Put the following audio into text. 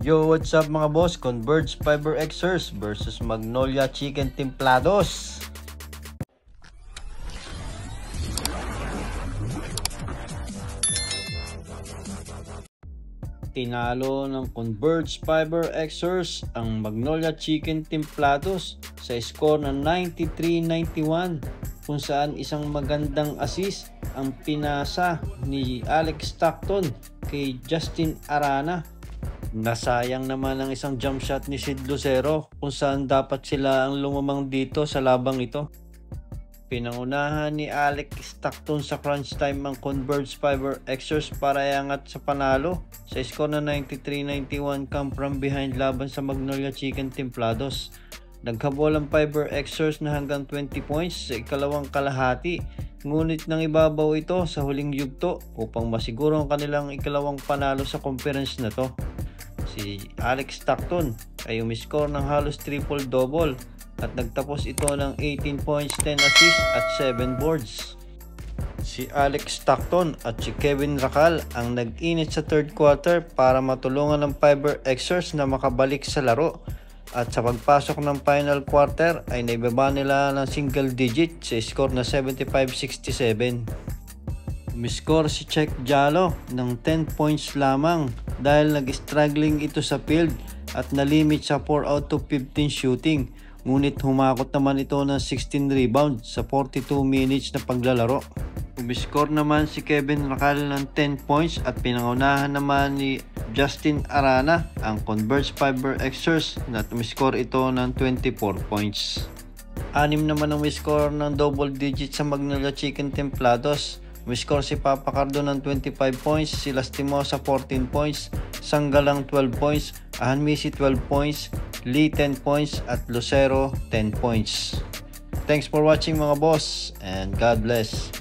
Yo, what's up mga boss? Converge Fiber Xers versus Magnolia Chicken Templados. Tinalo ng Converge Fiber Xers ang Magnolia Chicken Templados sa score na 93-91, kung saan isang magandang assist ang pinasa ni Alex Stockton kay Justin Arana. Nasayang naman ang isang jump shot ni Sid Lucero, kung saan dapat sila ang lumamang dito sa labang ito. Pinangunahan ni Alex Stockton sa crunch time ang Converge Fiber Xers para iangat sa panalo sa score na 93-91 come from behind laban sa Magnolia Chicken Templados. Naghabol ang Fiber Xers na hanggang 20 points sa ikalawang kalahati, ngunit nang ibabaw ito sa huling yugto upang masiguro ang kanilang ikalawang panalo sa conference na to. Si Alex Stockton ay umiscore ng halos triple-double at nagtapos ito ng 18 points, 10 assists at 7 boards. Si Alex Stockton at si Kevin Racal ang nag-init sa third quarter para matulungan ng Fiber Xers na makabalik sa laro, at sa pagpasok ng final quarter ay naibaba nila ng single digit sa score na 75-67. Umiscore si Cheick Diallo ng 10 points lamang dahil nag-struggling ito sa field at nalimit sa 4 out of 15 shooting, ngunit humakot naman ito ng 16 rebounds sa 42 minutes na paglalaro. Umiscore naman si Kevin Racal ng 10 points at pinangunahan naman ni Justin Arana ang Converge Fiber Xers na umiscore ito ng 24 points. Anim naman ang umiscore ng double digit sa Magnolia Chicken Templados. Umiscore si Papa Cardo ng 25 points, si Lastimosa 14 points, Sanggalang 12 points, Ahanmisi 12 points, Lee 10 points at Lucero 10 points. Thanks for watching mga boss, and God bless.